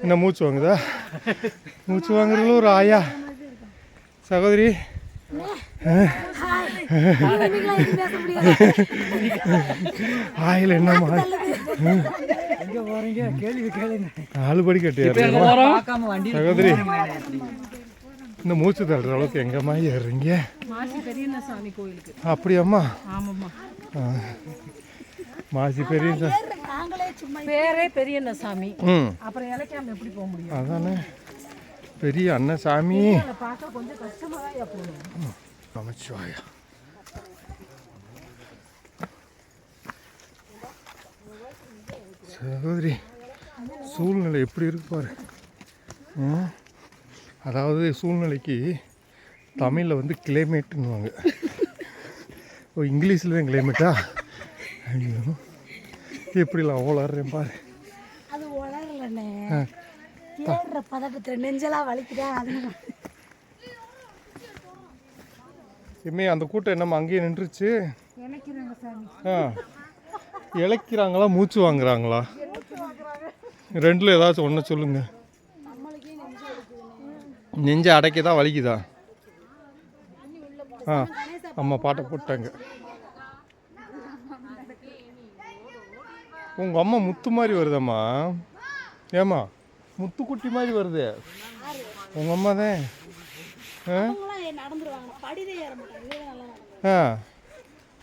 என்ன மூச்சு வாங்குதா? மூச்சு வாங்குறதுல ஒரு ஆயா சகோதரி. ஆயில் என்னம்மா ஆளுபடி கட்டியாரு சகோதரி. இந்த மூச்சு தள்ளுற அளவுக்கு எங்கம்மா ஏறுறீங்க? அப்படியாம்மா? மாசி பெரிய பேரே பெரிய சாமி. அப்புறம் இலக்கியம் எப்படி போக முடியும்? அதானே பெரிய அண்ணன் சாமி. பார்க்க கொஞ்சம் கஷ்டமாக போகணும். நமச்சிவாயா. சகோதரி சூழ்நிலை எப்படி இருக்கு பாரு. அதாவது சூழ்நிலைக்கு தமிழில் வந்து கிளைமேட்டுன்னுவாங்க. ஓ, இங்கிலீஷில் தான் கிளைமேட்டா? ஐயோ எப்படிலாம் வளர்றேன் பாரு. அது வளரலண்ணே, ஏறுற பதட்டத்தில் நெஞ்செல்லாம் வலிக்குதா? இம்மே அந்த கூட்டம் என்னம்மா அங்கேயே நின்றுச்சு? இழைக்கிறாங்களா மூச்சு வாங்குறாங்களா? ரெண்டில் ஏதாச்சும் ஒன்று சொல்லுங்க. நெஞ்சை அடைக்கதா வலிக்குதா? அம்மா பாட்டை போட்டாங்க. உங்கள் அம்மா முத்து மாதிரி வருதம்மா. ஏம்மா முத்துக்குட்டி மாதிரி வருது உங்கள் அம்மா தான்.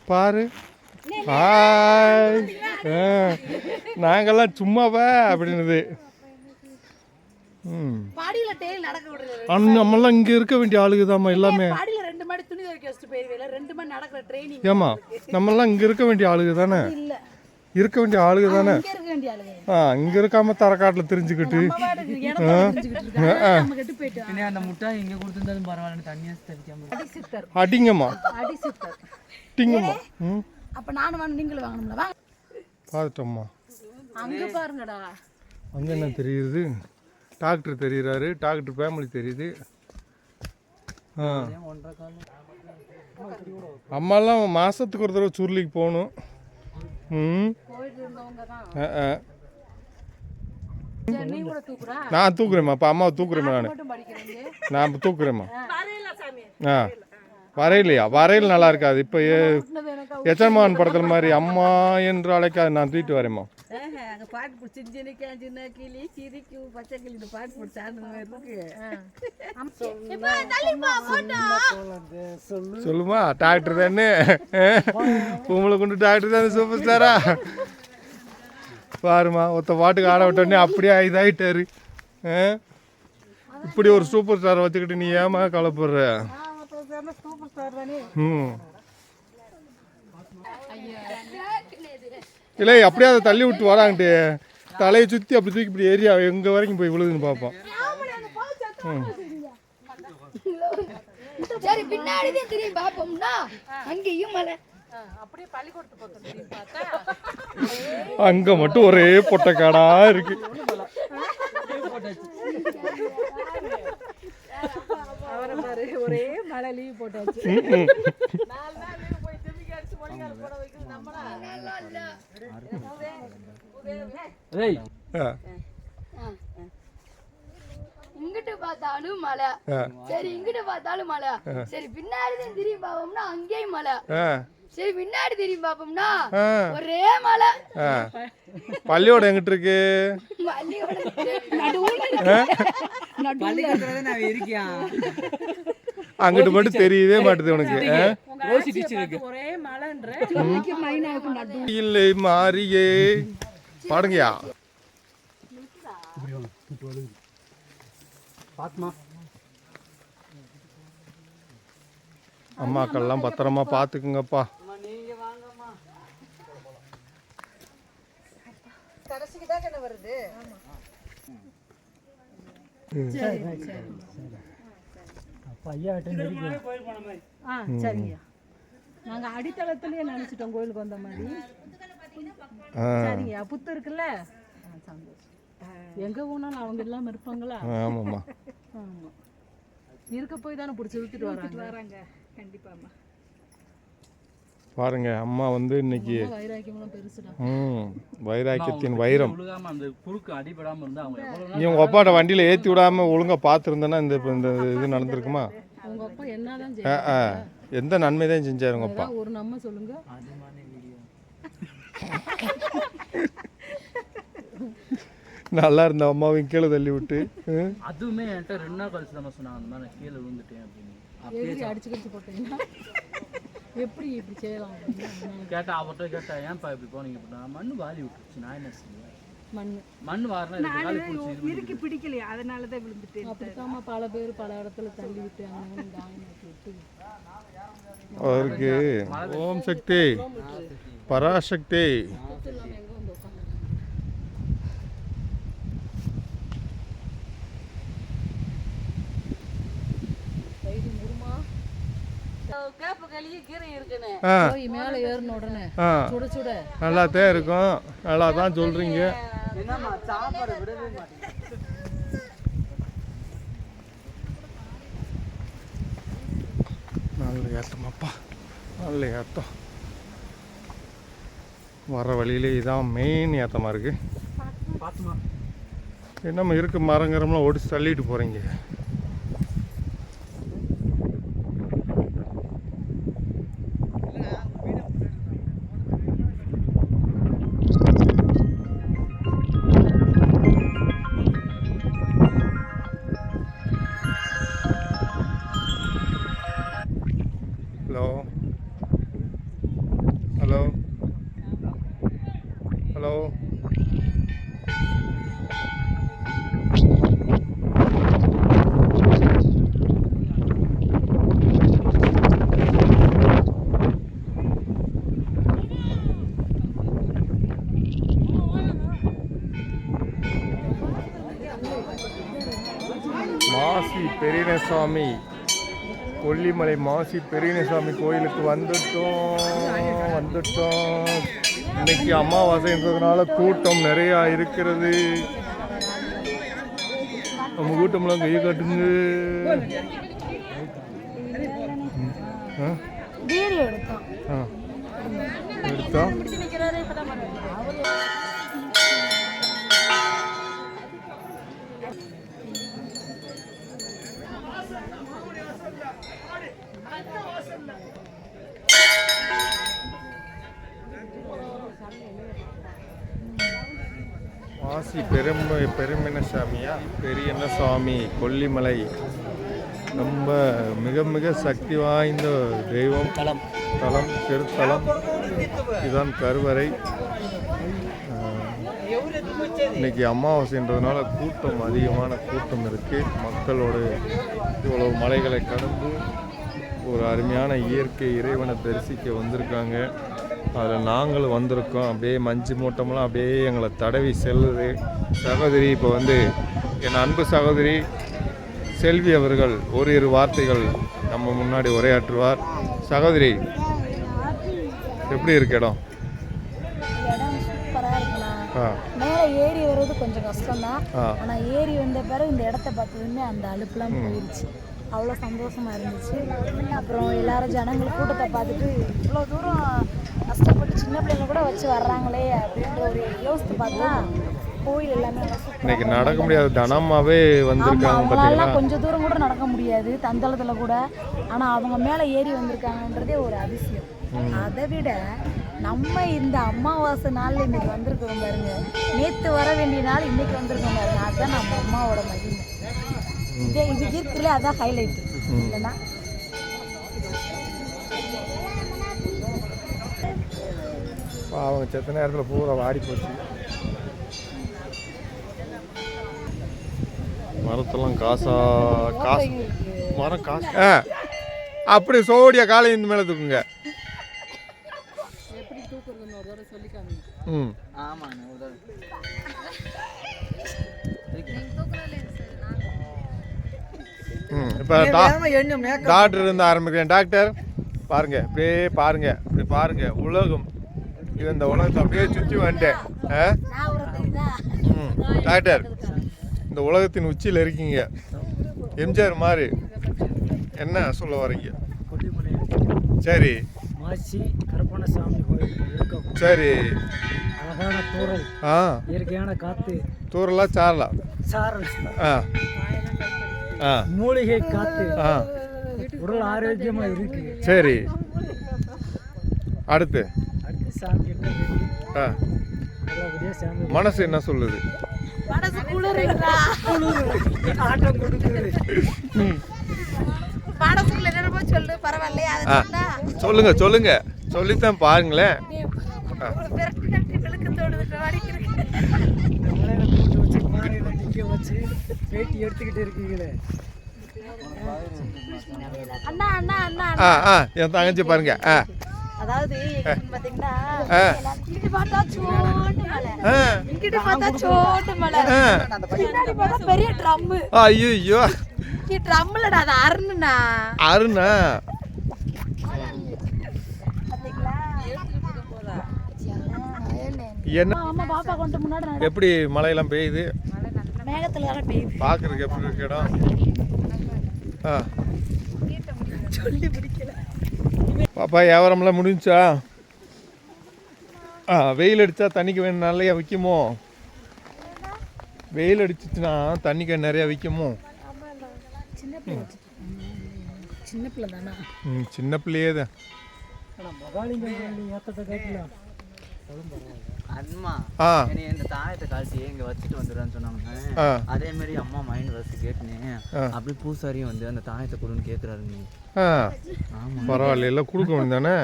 பாரு நாங்கெல்லாம் சும்மாவா அப்படின்னுது. நம்மெல்லாம் இங்கே இருக்க வேண்டிய ஆளுகுதாம்மா எல்லாமே. ஏம்மா நம்மெல்லாம் இங்கே இருக்க வேண்டிய ஆளுகு தானே? இருக்க வேண்டிய ஆளுக தானே? இங்க இருக்காம தரக்காட்டில் தெரிஞ்சுக்கிட்டு அடிங்கம்மா அடிங்கம்மா. பார்த்துட்டோம்மா. அங்கே என்ன தெரியுது? டாக்டர் தெரியுறாரு, டாக்டர் ஃபேமிலி தெரியுது. அம்மாலாம் மாதத்துக்கு ஒரு தடவை சுருளிக்கு போகணும். நான் தூக்குறேம்மா. அப்போ அம்மாவை தூக்குறேம்மா. நான் தூக்குறேம்மா. வரையிலையா? வரையில் நல்லா இருக்காது. இப்போ எச்சமான் படத்தில் மாதிரி அம்மா என்று அழைக்காது. நான் தூக்கிட்டு வரேம்மா. சொல்லுமா டாக்டர் தானே? உங்களை கொண்டு டாக்டர் தானே சூப்பர் ஸ்டாரா? பாருமா ஒருத்த பாட்டுக்கு ஆட விட்டோடனே அப்படியே இதாகிட்டாரு. இப்படி ஒரு சூப்பர் ஸ்டாரை வச்சுக்கிட்டு நீ ஏமா கவலைப்படுற? இல்லை அப்படியே அதை தள்ளி விட்டு வராங்கட்டு தலையை சுற்றி அப்படி தூக்கி இப்படி ஏரியா எங்கே வரைக்கும் போய் விழுதுன்னு பார்ப்போம். அங்க மட்டும் ஒரே பொட்டக்காடா இருக்கு. ஒரே மழை லீவ் போட்டாச்சு. இங்கிட்டு பார்த்தாலும் மழை, சரி இங்கிட்டு பார்த்தாலும் மழை, சரி பின்னாடி திரும்பி பார்ப்போம்னா அங்கேயும் மழை, சரி பின்னாடி திரும்பி பார்ப்போம்னா ஒரே மழை. பள்ளியோட எங்கிட்டு இருக்கு? அங்கிட்டு மட்டும் தெரியவே மாட்டுது உனக்கு. இல்லை மாறியே பாடுங்கயா. அம்மாக்கள்லாம் பத்திரமா பாத்துக்குங்கப்பா. சரிங்க, நாங்க அடித்தளத்திலேயே நினைச்சிட்டோம் கோயிலுக்கு வந்த மாதிரி. சரிங்க, புத்து இருக்குல்ல, எங்க போனாலும் அவங்க இல்லாம இருப்பாங்களா? ஆமாம்மா, இருக்க போய் தானே பிடிச்சி விட்டுட்டு வராங்க. கண்டிப்பாம்மா. பாருங்க அம்மா வந்து இன்னைக்கு வைராக்கியமெல்லாம் பெருசுடா. வைராக்கியத்தின் வைரம். விழுகாம அந்த குறுக்கு அடிபடாம இருந்தா அவங்க எவ்வளவு நீ உங்கள் அப்பாட்ட வண்டியில் ஏற்றி விடாமல் ஒழுங்காக பார்த்துருந்தேன்னா இந்த இது நடந்திருக்குமா? உங்க அப்பா என்னதான் எந்த நன்மை தான் செஞ்சார் உங்கள் அப்பா? ஒரு நம்ம சொல்லுங்க. நல்லா இருந்த அம்மாவையும் கீழே தள்ளி விட்டு அதுவுமே என்கிட்ட 2 நாள் கழிச்சு தான் சொன்னாங்க அந்த மாதிரி நான் கீழே விழுந்துட்டேன் அப்படின்னு. அடிச்சு போட்டீங்கன்னா எப்படி இப்படி செய்யலாம் கேட்டா அவர்கிட்ட கேட்டா ஏன்ப்பா இப்படி போனீங்க அப்படின்னா மண்ணு வாரி விட்டுருச்சு. நான் என்ன செய்வேன்? மண்ணு வாரினா வாரி பிடிச்சி இருக்கு பிடிக்கலையா அதனாலதான் விழுந்துட்டேன். அப்படித்தாம பல பேர் பல இடத்துல தள்ளி விட்டு அவருக்கு ஓம் சக்தி பராசக்தி. மேல ஏறின உடனே சுட சுட நல்லாத்தான் இருக்கும். நல்லா தான் சொல்றீங்க. நல்ல ஏற்றமாப்பா, நல்ல ஏற்றம். வர வழியிலே இதான் மெயின் ஏற்றமாக இருக்கு. என்னம்மா இருக்கு மரங்கரம்லாம் ஒடிச்சு தள்ளிட்டு போறீங்க. Hello hello hello Masi Periyasamy Kollimalai Masi Periyasamy கோயிலுக்கு வந்துட்டோம். இன்னைக்கு அமாவாசைன்றதுனால கூட்டம் நிறையா இருக்கிறது. நம்ம கூட்டம்லாம் கையை காட்டுங்க. எடுத்தோம் மாசி பெருமினசாமியா பெரியசாமி கொல்லிமலை ரொம்ப மிக மிக சக்தி வாய்ந்த தெய்வம். தலம் திருத்தலம். இதுதான் கருவறை. இன்னைக்கு அமாவாசைன்றதுனால கூட்டம் அதிகமான கூட்டம் இருக்கு. மக்களோட இவ்வளவு மலைகளை கடந்து ஒரு அருமையான இயற்கை இறைவனை தரிசிக்க வந்திருக்காங்க. அதில் நாங்களும் வந்திருக்கோம். அப்படியே மஞ்சு மூட்டமெல்லாம் அப்படியே எங்களை தடவி செல்லுது. சகோதரி இப்போ வந்து என் அன்பு சகோதரி செல்வி அவர்கள் ஓரிரு வார்த்தைகள் நம்ம முன்னாடி உரையாற்றுவார். சகோதரி எப்படி இருக்கு இடம்? சூப்பரா இருக்குண்ணா. மேல ஏறி வர்றது கொஞ்சம் கஷ்டம்தான். ஆனா ஏறி வந்த பிறகு இந்த இடத்த பார்த்ததுமே அந்த அலுப்புலாம் போயிடுச்சு. அவ்வளோ சந்தோஷமா இருந்துச்சு. அப்புறம் எல்லாரும் ஜனங்கள் கூட்டத்தை பார்த்துட்டு இவ்வளோ தூரம் கஷ்டப்பட்டு சின்ன பிள்ளைங்க கூட வச்சு வர்றாங்களே அப்படின்ற ஒரு யோசித்து பார்த்தா கோயில் எல்லாமே இன்னைக்கு நடக்க முடியாது. தனமாவே வந்திருக்காங்க. அவங்களால கொஞ்சம் தூரம் கூட நடக்க முடியாது தந்தளத்தில் கூட. ஆனால் அவங்க மேலே ஏறி வந்திருக்காங்கன்றதே ஒரு அதிசயம். அதை விட நம்ம இந்த அமாவாசை நாளில் இன்னைக்கு வந்திருக்கோம் பாருங்க. நேற்று வர வேண்டிய நாள் இன்னைக்கு வந்திருக்கோம் பாருங்க. அதுதான் நம்ம அம்மாவோட மகிமை. இது இருக்குல்ல, அதான் ஹைலைட் இல்லைன்னா. அவங்க செத்த நேரத்தில் பூரா வாடி போச்சு. மரத்தெல்லாம் காசு மரம் காசு. அப்படி சோடியா காலை இந்த மேலே தூக்குங்க. இப்போ டாக்டர் இருந்து ஆரம்பிக்கிறேன். டாக்டர் பாருங்க, இப்படியே பாருங்க, இப்படி பாருங்க. உலகம் இது, இந்த உலகத்தை அப்படியே சுற்றி வந்துட்டேன். டாக்டர் இந்த உலகத்தின் உச்சியில் இருக்கீங்க, எம்ஜிஆர் மாதிரி. என்ன சொல்ல வரீங்க? சரி, மாசி கருப்பண சாமி கோயில் இருக்கும். சரி. அழகான தூரல், ஆ இயற்கையான காத்து, தூரலா சாரலா? சாரல், ஆ ஆ மூலிகை காத்து, ஆ உடல் ஆரோக்கியமா இருக்கு. சரி. அடுத்து அடுத்து சாமி கிட்ட வேண்டி ஆ நல்லபடியா சாமி மனசு என்ன சொல்லுது? மனசு குளிருடா. ஆட்டம் கொடுக்குது. மனசுக்குள்ள என்னமோ சொல்லு, பரவாயில்லையா? அதை ஆ சொன்னா சொல்லுங்க சொல்லுங்க, சொல்லித்தான் பாருங்களேன். ஒரு பெருட்டு கட்டி விழுக்கு தோடுது வடிக்கிறேன். இந்த மலையில போட்டு வச்சு பாறையில நிக்க வச்சு பேட்டி எடுத்துக்கிட்டு இருக்கீங்களே. அண்ணா அண்ணா அண்ணா ஆ ஆ என் தங்கச்சி பாருங்க. ஆ அதாவது எங்கன்னு பாத்தீங்கன்னா ஆ இங்கிட்டு பார்த்தா சோட்டு மலை, ஆ இங்கிட்டு பார்த்தா சோட்டு மலை, ஆ. பின்னாடி பார்த்தா பெரிய ட்ரம்மு. ஐயோ நீ ட்ரம்லடா, அது அருணுண்ணா. அருணா. பாத்தீங்களா? என்ன அம்மா பாப்பா கொண்டு முன்னாடி எப்படி மழையெல்லாம் பெய்யுது? மேகத்துல வர பெய்யுது. பார்க்கறதுக்கு எப்படி இருக்கு இடம்? ஆ சொல்லி பிடிக்கல. பாப்பா வியாபாரம்லாம் முடிஞ்சா? ஆ வெயில் அடித்தா தண்ணிக்கு வேணும் நிறையா விற்குமோ? வெயில் அடிச்சிச்சுன்னா தண்ணிக்கு நிறையா விற்குமோ? சின்ன பிள்ளை தானா? ம் சின்ன பிள்ளையே தான். மகாலிங்கம் கோயில் ஏத்தத்தை கேட்கலாம். அம்மா ஆ என்னை இந்த தாயத்தை கழட்டி இங்க வச்சுட்டு வந்துடுறேன்னு சொன்னாங்க. ஆ அதே மாதிரி அம்மா மைண்ட் வச்சு கேட்டுனேன். அப்படி பூசாரியும் வந்து அந்த தாயத்தை கொடுன்னு கேட்குறாருங்க. ஆ ஆமா பரவாயில்ல, எல்லாம் கொடுக்க வேண்டியதானே.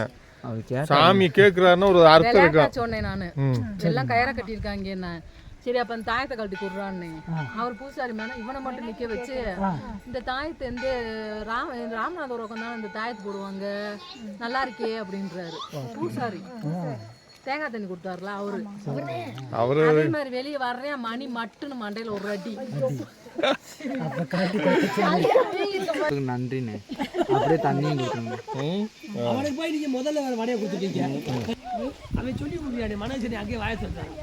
அவர் கேட்ட சாமி கேட்குறாருன்னு ஒரு அர்த்தம் இருக்கா? சொன்னேன் நான், ம் எல்லாம் கயிறை கட்டியிருக்காங்க என்ன. சரி அப்ப அந்த தாயத்தை கழட்டி கொடுறான்னு அவர் பூசாரி மேல இவனை மட்டும் நிக்க வச்சு, இந்த தாயத்தை வந்து ராமநாதபுரம் உட்காந்து இந்த தாயத்தை போடுவாங்க, நல்லா இருக்கே அப்படின்றாரு பூசாரி. தேங்காய் தண்ணி கொடுத்தாருல அவரு. அவரு அதே மாதிரி வெளியே வர்றேன், மணி மட்டுன்னு மண்டையில ஒரு அடி. நன்றிண்ணே. அப்படியே தண்ணியும் கொடுத்துருங்க. அவனுக்கு போய் நீங்க முதல்ல வேற வடையை கொடுத்துட்டீங்க. அவன் சொல்லி கொடுக்குறானே மனசரி அங்கேயே வாய சொல்றான்.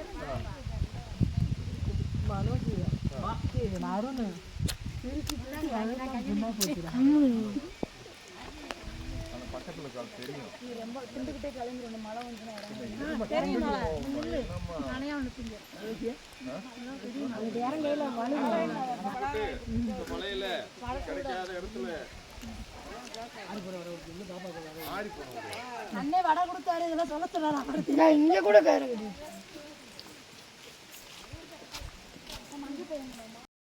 அண்ணே வடை கொடுத்தாரு, இதெல்லாம் சொல்ல சொன்னாரா? இங்க கூட கயிறு கட்டி